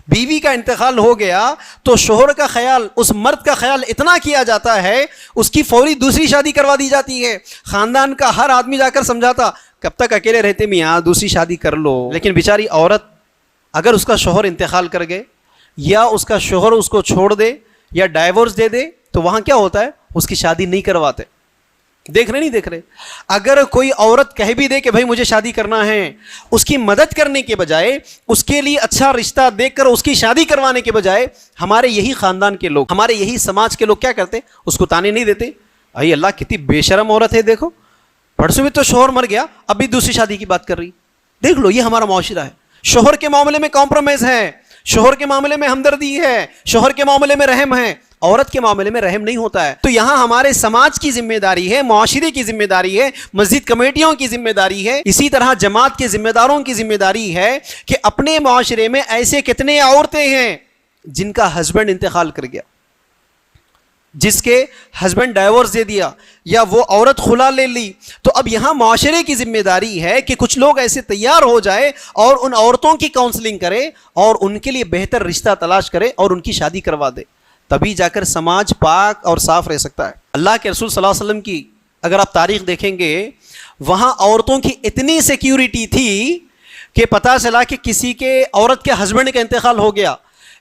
بیوی کا انتقال ہو گیا تو شوہر کا خیال، اس مرد کا خیال اتنا کیا جاتا ہے، اس کی فوری دوسری شادی کروا دی جاتی ہے۔ خاندان کا ہر آدمی جا کر سمجھاتا کب تک اکیلے رہتے میاں، دوسری شادی کر لو۔ لیکن بیچاری عورت اگر اس کا شوہر انتقال کر گئے یا اس کا شوہر اس کو چھوڑ دے یا ڈائیورس دے دے تو وہاں کیا ہوتا ہے، اس کی شادی نہیں کرواتے۔ دیکھ رہے اگر کوئی عورت کہہ بھی دے کہ بھائی مجھے شادی کرنا ہے، اس کی مدد کرنے کے بجائے، اس کے لیے اچھا رشتہ دیکھ کر اس کی شادی کروانے کے بجائے، ہمارے یہی خاندان کے لوگ، ہمارے یہی سماج کے لوگ کیا کرتے، اس کو تانے نہیں دیتے، اے اللہ کتنی بے شرم عورت ہے، دیکھو پرسوں بھی تو شوہر مر گیا اب بھی دوسری شادی کی بات کر رہی۔ دیکھ لو یہ ہمارا معاشرہ ہے۔ شوہر کے معاملے میں کمپرومائز ہے، شوہر کے معاملے میں ہمدردی ہے، شوہر کے معاملے میں رحم ہے، عورت کے معاملے میں رحم نہیں ہوتا ہے۔ تو یہاں ہمارے سماج کی ذمہ داری ہے، معاشرے کی ذمہ داری ہے، مسجد کمیٹیوں کی ذمہ داری ہے، اسی طرح جماعت کے ذمہ داروں کی ذمہ داری ہے کہ اپنے معاشرے میں ایسے کتنے عورتیں ہیں جن کا ہسبینڈ انتقال کر گیا، جس کے ہسبینڈ ڈائیورس دے دیا یا وہ عورت خلا لے لی، تو اب یہاں معاشرے کی ذمہ داری ہے کہ کچھ لوگ ایسے تیار ہو جائے اور ان عورتوں کی کاؤنسلنگ کرے اور ان کے لیے بہتر رشتہ تلاش کرے اور ان کی شادی کروا دے، تبھی جا کر سماج پاک اور صاف رہ سکتا ہے۔ اللہ کے رسول صلی اللہ علیہ وسلم کی اگر آپ تاریخ دیکھیں گے، وہاں عورتوں کی اتنی سیکیورٹی تھی کہ پتہ چلا کہ کسی کے عورت کے ہسبینڈ کا انتقال ہو گیا،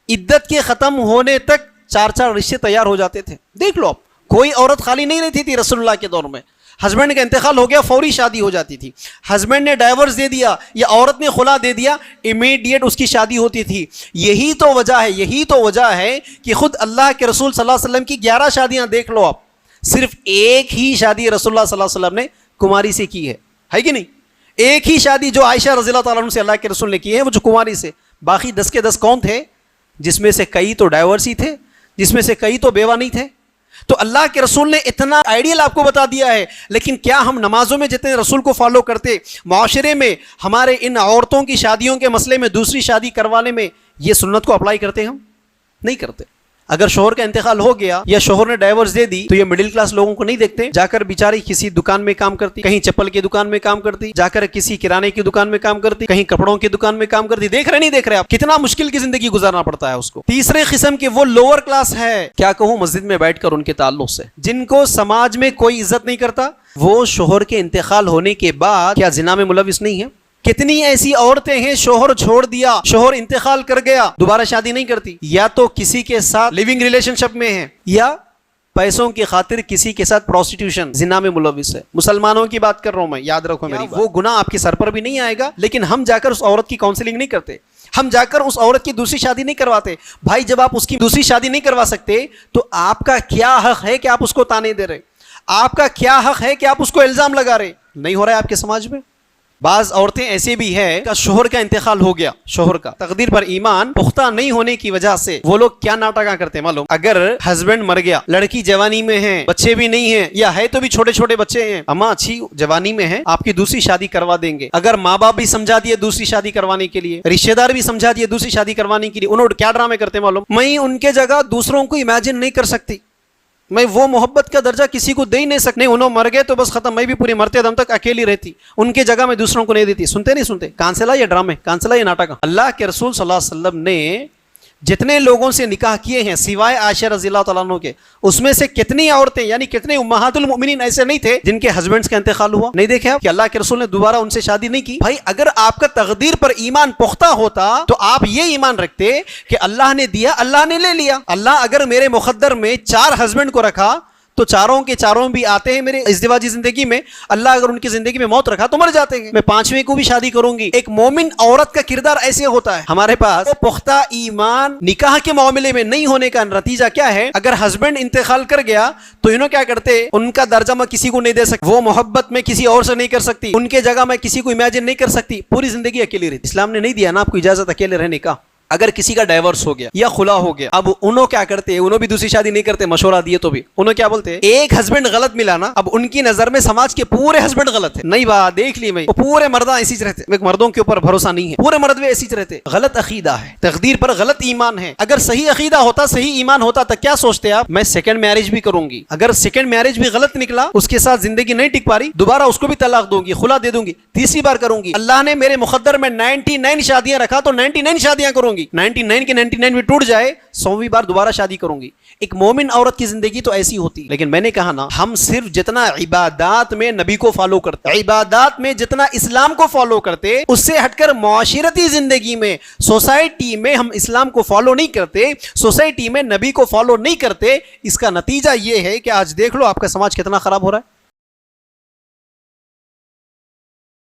عدت کے ختم ہونے تک 4 رشتے تیار ہو جاتے تھے۔ دیکھ لو، کوئی عورت خالی نہیں رہتی تھی رسول اللہ کے دور میں۔ ہسبینڈ کا انتقال ہو گیا، فوری شادی ہو جاتی تھی۔ ہسبینڈ نے ڈائیورس دے دیا یا عورت نے خلا دے دیا، امیڈیٹ اس کی شادی ہوتی تھی۔ یہی تو وجہ ہے کہ خود اللہ کے رسول صلی اللہ علیہ وسلم کی 11 شادیاں دیکھ لو آپ، صرف ایک ہی شادی رسول اللہ صلی اللہ علیہ وسلم نے کماری سے کی ہے کہ نہیں؟ ایک ہی شادی جو عائشہ رضی اللہ تعالیٰ عنہ سے اللہ کے رسول نے کی ہے، وہ جو کماری سے، باقی 10 کے 10 کون تھے؟ جس میں سے کئی تو ڈائیورس ہی تھے، جس میں سے کئی تو بیوہ نہیں تھے۔ تو اللہ کے رسول نے اتنا آئیڈیل آپ کو بتا دیا ہے، لیکن کیا ہم نمازوں میں جتنے رسول کو فالو کرتے، معاشرے میں ہمارے ان عورتوں کی شادیوں کے مسئلے میں، دوسری شادی کروانے میں یہ سنت کو اپلائی کرتے ہم؟ نہیں کرتے۔ اگر شوہر کا انتقال ہو گیا یا شوہر نے ڈائیورس دے دی تو یہ مڈل کلاس لوگوں کو نہیں دیکھتے، جا کر بیچاری کسی دکان میں کام کرتی، کہیں چپل کی دکان میں کام کرتی، جا کر کسی کرانے کی دکان میں کام کرتی، کہیں کپڑوں کی دکان میں کام کرتی۔ دیکھ رہے آپ کتنا مشکل کی زندگی گزارنا پڑتا ہے اس کو۔ تیسرے قسم کے وہ لوور کلاس ہے، کیا کہوں مسجد میں بیٹھ کر ان کے تعلق سے، جن کو سماج میں کوئی عزت نہیں کرتا، وہ شوہر کے انتقال ہونے کے بعد کیا زنا میں ملوث نہیں ہے؟ کتنی ایسی عورتیں ہیں شوہر چھوڑ دیا، شوہر انتقال کر گیا، دوبارہ شادی نہیں کرتی، یا تو کسی کے ساتھ لیونگ ریلیشن شپ میں ہے یا پیسوں کی خاطر کسی کے ساتھ پروسٹیٹیوشن، زنا میں ملوث ہے۔ مسلمانوں کی بات کر رہا ہوں میں، یاد رکھو میری بات۔ وہ گناہ آپ کے سر پر بھی نہیں آئے گا، لیکن ہم جا کر اس عورت کی کاؤنسلنگ نہیں کرتے، ہم جا کر اس عورت کی دوسری شادی نہیں کرواتے۔ بھائی جب آپ اس کی دوسری شادی نہیں کروا سکتے تو آپ کا کیا حق ہے کہ آپ اس کو تانے دے رہے؟ آپ کا کیا حق ہے کہ آپ اس کو الزام لگا رہے؟ نہیں ہو رہا ہے آپ کے سماج میں۔ بعض عورتیں ایسے بھی ہیں کہ شوہر کا انتقال ہو گیا، شوہر کا تقدیر پر ایمان پختہ نہیں ہونے کی وجہ سے وہ لوگ کیا ناٹکاں کرتے ہیں معلوم؟ اگر ہسبینڈ مر گیا، لڑکی جوانی میں ہے، بچے بھی نہیں ہیں یا ہے تو بھی چھوٹے چھوٹے بچے ہیں، اما اچھی جوانی میں ہے، آپ کی دوسری شادی کروا دیں گے۔ اگر ماں باپ بھی سمجھا دیے دوسری شادی کروانے کے لیے، رشتے دار بھی سمجھا دیے دوسری شادی کروانے کے لیے، انہوں کیا ڈرامے کرتے ہیں معلوم؟ میں ان کے جگہ دوسروں کو امیجن نہیں کر سکتی، میں وہ محبت کا درجہ کسی کو دے ہی نہیں سکتے۔ انہوں مر گئے تو بس ختم، میں بھی پوری مرتے دم تک اکیلی رہتی، ان کے جگہ میں دوسروں کو نہیں دیتی۔ سنتے نہیں سنتے؟ کانسلا یہ ڈرامے، کانسلا یہ ناٹک۔ اللہ کے رسول صلی اللہ علیہ وسلم نے جتنے لوگوں سے نکاح کیے ہیں سوائے عائشہ رضی اللہ تعالیٰ عنہ کے، اس میں سے کتنی عورتیں یعنی کتنے امہات المؤمنین ایسے نہیں تھے جن کے ہسبینڈز کا انتقال ہوا؟ نہیں دیکھے آپ کہ اللہ کے رسول نے دوبارہ ان سے شادی نہیں کی؟ بھائی اگر آپ کا تقدیر پر ایمان پختہ ہوتا تو آپ یہ ایمان رکھتے کہ اللہ نے دیا، اللہ نے لے لیا۔ اللہ اگر میرے مقدر میں 4 ہسبینڈ کو رکھا تو چاروں کے چاروں بھی آتے ہیں میرے ازدواجی زندگی میں، اللہ اگر ان کی زندگی میں موت رکھا تو مر جاتے ہیں، میں 5ویں کو بھی شادی کروں گی۔ ایک مومن عورت کا کردار ایسے ہوتا ہے۔ ہمارے پاس پختہ ایمان نکاح کے معاملے میں نہیں ہونے کا نتیجہ کیا ہے؟ اگر ہسبینڈ انتقال کر گیا تو انہوں کیا کرتے؟ ان کا درجہ میں کسی کو نہیں دے سکتی، وہ محبت میں کسی اور سے نہیں کر سکتی، ان کے جگہ میں کسی کو امیجن نہیں کر سکتی، پوری زندگی اکیلی رہتی۔ اسلام نے نہیں دیا نا آپ کو اجازت اکیلے رہنے کا۔ اگر کسی کا ڈائیورس ہو گیا یا خلا ہو گیا، اب انہوں کیا کرتے؟ انہوں بھی دوسری شادی نہیں کرتے، مشورہ دیے تو بھی انہوں کیا بولتے؟ ایک ہسبینڈ غلط ملا نا، اب ان کی نظر میں سماج کے پورے ہسبینڈ غلط ہے۔ نہیں بات دیکھ لی میں، وہ پورے مرداں ایسی رہتے، مردوں کے اوپر بھروسہ نہیں ہے، پورے مرد بھی ایسی رہتے۔ غلط عقیدہ ہے، تقدیر پر غلط ایمان ہے۔ اگر صحیح عقیدہ ہوتا، صحیح ایمان ہوتا تو کیا سوچتے آپ؟ میں سیکنڈ میرج بھی کروں گی، اگر سیکنڈ میرج بھی غلط نکلا، اس کے ساتھ زندگی نہیں ٹک پا رہی، دوبارہ اس کو بھی طلاق دوں گی، خلا دے دوں گی، تیسری بار کروں گی۔ اللہ نے میرے مقدر میں 99 شادیاں رکھا تو 99 شادیاں کروں گی۔ گی, 99 کے 99 بھی ٹوٹ جائے 100ویں بار دوبارہ شادی کروں گی. ایک مومن عورت کی زندگی تو ایسی ہوتی. لیکن میں نے کہا نا, ہم صرف جتنا عبادات میں نبی کو فالو کرتے, عبادات میں جتنا اسلام کو فالو کرتے, اس سے ہٹ کر معاشرتی زندگی میں, سوسائٹی میں ہم اسلام کو فالو نہیں کرتے, سوسائٹی میں نبی کو فالو نہیں کرتے, اس کا نتیجہ یہ ہے کہ آج دیکھ لو آپ کا سماج کتنا خراب ہو رہا ہے.